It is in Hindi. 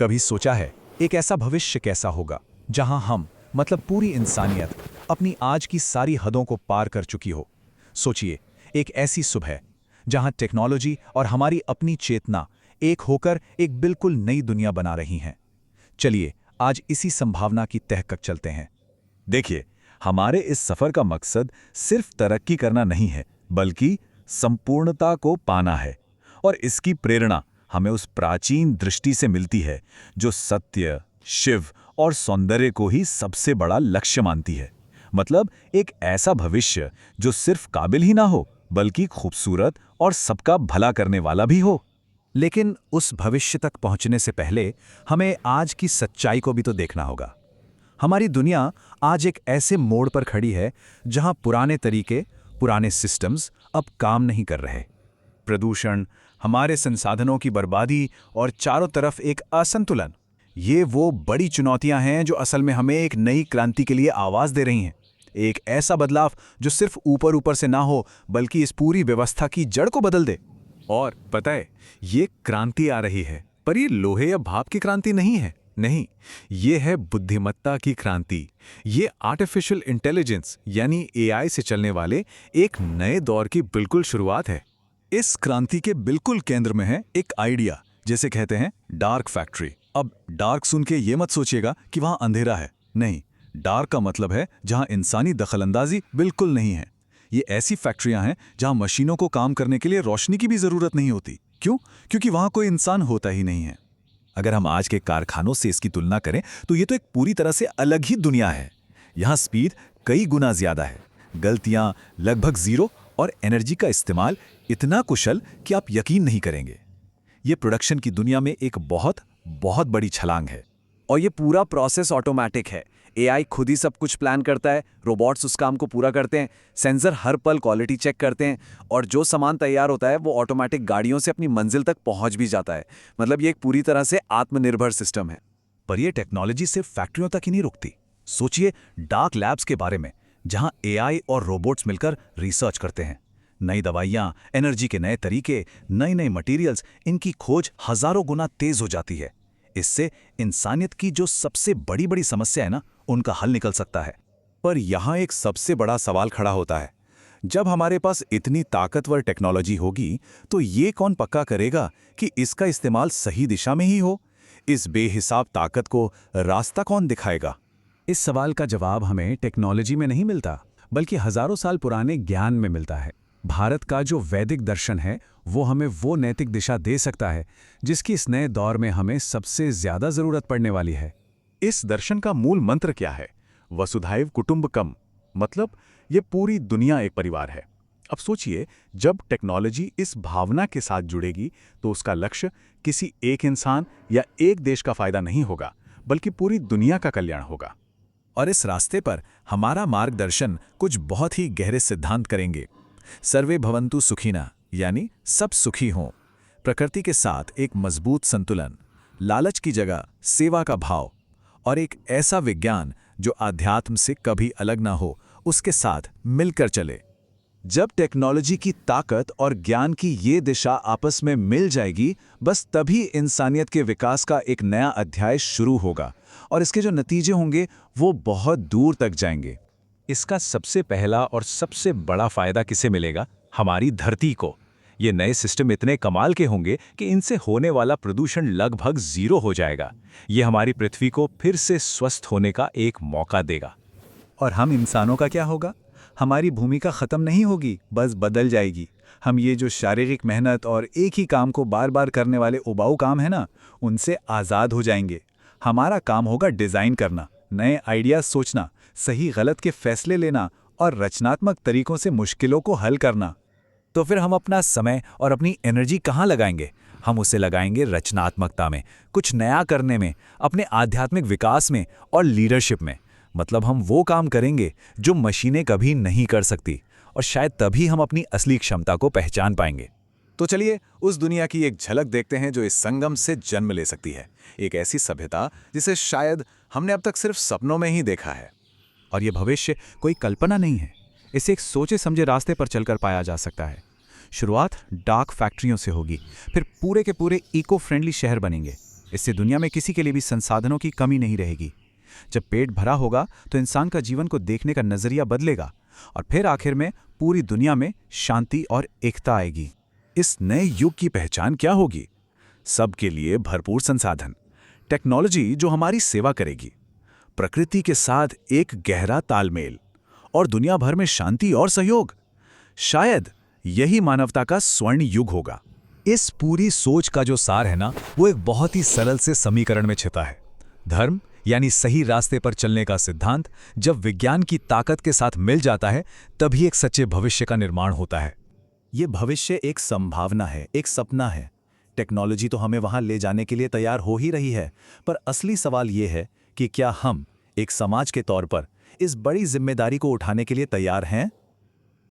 कभी सोचा है एक ऐसा भविष्य कैसा होगा जहां हम मतलब पूरी इंसानियत अपनी आज की सारी हदों को पार कर चुकी हो। सोचिए, एक ऐसी सुबह जहां टेक्नोलॉजी और हमारी अपनी चेतना एक होकर एक बिल्कुल नई दुनिया बना रही हैं। चलिए आज इसी संभावना की तह तक चलते हैं। देखिए, हमारे इस सफर का मकसद सिर्फ तरक्की करना नहीं है, बल्कि संपूर्णता को पाना है। और इसकी प्रेरणा हमें उस प्राचीन दृष्टि से मिलती है जो सत्य, शिव और सौंदर्य को ही सबसे बड़ा लक्ष्य मानती है। मतलब एक ऐसा भविष्य जो सिर्फ काबिल ही ना हो, बल्कि खूबसूरत और सबका भला करने वाला भी हो। लेकिन उस भविष्य तक पहुंचने से पहले हमें आज की सच्चाई को भी तो देखना होगा। हमारी दुनिया आज एक ऐसे मोड़ पर खड़ी है जहां पुराने तरीके, पुराने सिस्टम्स अब काम नहीं कर रहे। प्रदूषण, हमारे संसाधनों की बर्बादी और चारों तरफ एक असंतुलन, ये वो बड़ी चुनौतियां हैं जो असल में हमें एक नई क्रांति के लिए आवाज दे रही हैं। एक ऐसा बदलाव जो सिर्फ ऊपर ऊपर से ना हो, बल्कि इस पूरी व्यवस्था की जड़ को बदल दे। और पता है, ये क्रांति आ रही है, पर ये लोहे या भाप की क्रांति नहीं है। नहीं, ये है बुद्धिमत्ता की क्रांति। ये आर्टिफिशियल इंटेलिजेंस यानी एआई से चलने वाले एक नए दौर की बिल्कुल शुरुआत है। इस क्रांति के बिल्कुल केंद्र में है एक आइडिया, जिसे कहते हैं डार्क फैक्ट्री। अब डार्क सुन के ये मत सोचिएगा कि वहां अंधेरा है। नहीं, डार्क का मतलब है जहां इंसानी दखलंदाजी बिल्कुल नहीं है। ये ऐसी फैक्ट्रियां हैं जहां मशीनों को काम करने के लिए रोशनी की भी जरूरत नहीं होती। क्यों? क्योंकि वहां कोई इंसान होता ही नहीं है। अगर हम आज के कारखानों से इसकी तुलना करें तो ये तो एक पूरी तरह से अलग ही दुनिया है। यहाँ स्पीड कई गुना ज्यादा है, गलतियां लगभग जीरो और एनर्जी का इस्तेमाल इतना कुशल कि आप यकीन नहीं करेंगे। ये प्रोडक्शन की दुनिया में एक बहुत बहुत बड़ी छलांग है। और ये पूरा प्रोसेस ऑटोमेटिक है। एआई खुद ही सब कुछ प्लान करता है, रोबोट्स उस काम को पूरा करते हैं, सेंसर हर पल क्वालिटी चेक करते हैं, और जो सामान तैयार होता है वो ऑटोमेटिक गाड़ियों से अपनी मंजिल तक पहुंच भी जाता है। मतलब ये एक पूरी तरह से आत्मनिर्भर सिस्टम है। पर यह टेक्नोलॉजी सिर्फ फैक्ट्रियों तक ही नहीं रुकती। सोचिए डार्क लैब्स के बारे में, जहां एआई और रोबोट्स मिलकर रिसर्च करते हैं। नई दवाइयां, एनर्जी के नए तरीके, नए नए मटेरियल्स, इनकी खोज हजारों गुना तेज हो जाती है। इससे इंसानियत की जो सबसे बड़ी बड़ी समस्या है ना, उनका हल निकल सकता है। पर यहां एक सबसे बड़ा सवाल खड़ा होता है, जब हमारे पास इतनी ताकतवर टेक्नोलॉजी होगी तो ये कौन पक्का करेगा कि इसका इस्तेमाल सही दिशा में ही हो? इस बेहिसाब ताकत को रास्ता कौन दिखाएगा? इस सवाल का जवाब हमें टेक्नोलॉजी में नहीं मिलता, बल्कि हजारों साल पुराने ज्ञान में मिलता है। भारत का जो वैदिक दर्शन है वो हमें वो नैतिक दिशा दे सकता है जिसकी इस नए दौर में हमें सबसे ज्यादा जरूरत पड़ने वाली है। इस दर्शन का मूल मंत्र क्या है? वसुधैव कुटुंबकम, मतलब ये पूरी दुनिया एक परिवार है। अब सोचिए, जब टेक्नोलॉजी इस भावना के साथ जुड़ेगी तो उसका लक्ष्य किसी एक इंसान या एक देश का फायदा नहीं होगा, बल्कि पूरी दुनिया का कल्याण होगा। और इस रास्ते पर हमारा मार्गदर्शन कुछ बहुत ही गहरे सिद्धांत करेंगे। सर्वे भवन्तु सुखिनः, यानी सब सुखी हों। प्रकृति के साथ एक मजबूत संतुलन, लालच की जगह सेवा का भाव, और एक ऐसा विज्ञान जो आध्यात्म से कभी अलग ना हो, उसके साथ मिलकर चले। जब टेक्नोलॉजी की ताकत और ज्ञान की ये दिशा आपस में मिल जाएगी, बस तभी इंसानियत के विकास का एक नया अध्याय शुरू होगा, और इसके जो नतीजे होंगे वो बहुत दूर तक जाएंगे। इसका सबसे पहला और सबसे बड़ा फायदा किसे मिलेगा? हमारी धरती को। ये नए सिस्टम इतने कमाल के होंगे कि इनसे होने वाला प्रदूषण लगभग जीरो हो जाएगा। ये हमारी पृथ्वी को फिर से स्वस्थ होने का एक मौका देगा। और हम इंसानों का क्या होगा? हमारी भूमिका खत्म नहीं होगी, बस बदल जाएगी। हम ये जो शारीरिक मेहनत और एक ही काम को बार बार करने वाले उबाऊ काम है ना, उनसे आज़ाद हो जाएंगे। हमारा काम होगा डिज़ाइन करना, नए आइडियाज़ सोचना, सही गलत के फैसले लेना और रचनात्मक तरीकों से मुश्किलों को हल करना। तो फिर हम अपना समय और अपनी एनर्जी कहाँ लगाएंगे? हम उसे लगाएंगे रचनात्मकता में, कुछ नया करने में, अपने आध्यात्मिक विकास में और लीडरशिप में। मतलब हम वो काम करेंगे जो मशीनें कभी नहीं कर सकती, और शायद तभी हम अपनी असली क्षमता को पहचान पाएंगे। तो चलिए उस दुनिया की एक झलक देखते हैं जो इस संगम से जन्म ले सकती है। एक ऐसी सभ्यता जिसे शायद हमने अब तक सिर्फ सपनों में ही देखा है। और ये भविष्य कोई कल्पना नहीं है, इसे एक सोचे समझे रास्ते पर चलकर पाया जा सकता है। शुरुआत डार्क फैक्ट्रियों से होगी, फिर पूरे के पूरे इको फ्रेंडली शहर बनेंगे, इससे दुनिया में किसी के लिए भी संसाधनों की कमी नहीं रहेगी। जब पेट भरा होगा तो इंसान का जीवन को देखने का नजरिया बदलेगा और फिर आखिर में पूरी दुनिया में शांति और एकता आएगी। इस नए युग की पहचान क्या होगी? सबके लिए भरपूर संसाधन, टेक्नोलॉजी जो हमारी सेवा करेगी, प्रकृति के साथ एक गहरा तालमेल और दुनिया भर में शांति और सहयोग। शायद यही मानवता का स्वर्ण युग होगा। इस पूरी सोच का जो सार है ना, वो एक बहुत ही सरल से समीकरण में छिपा है। धर्म यानी सही रास्ते पर चलने का सिद्धांत जब विज्ञान की ताकत के साथ मिल जाता है, तभी एक सच्चे भविष्य का निर्माण होता है। ये भविष्य एक संभावना है, एक सपना है। टेक्नोलॉजी तो हमें वहां ले जाने के लिए तैयार हो ही रही है, पर असली सवाल ये है कि क्या हम एक समाज के तौर पर इस बड़ी जिम्मेदारी को उठाने के लिए तैयार हैं?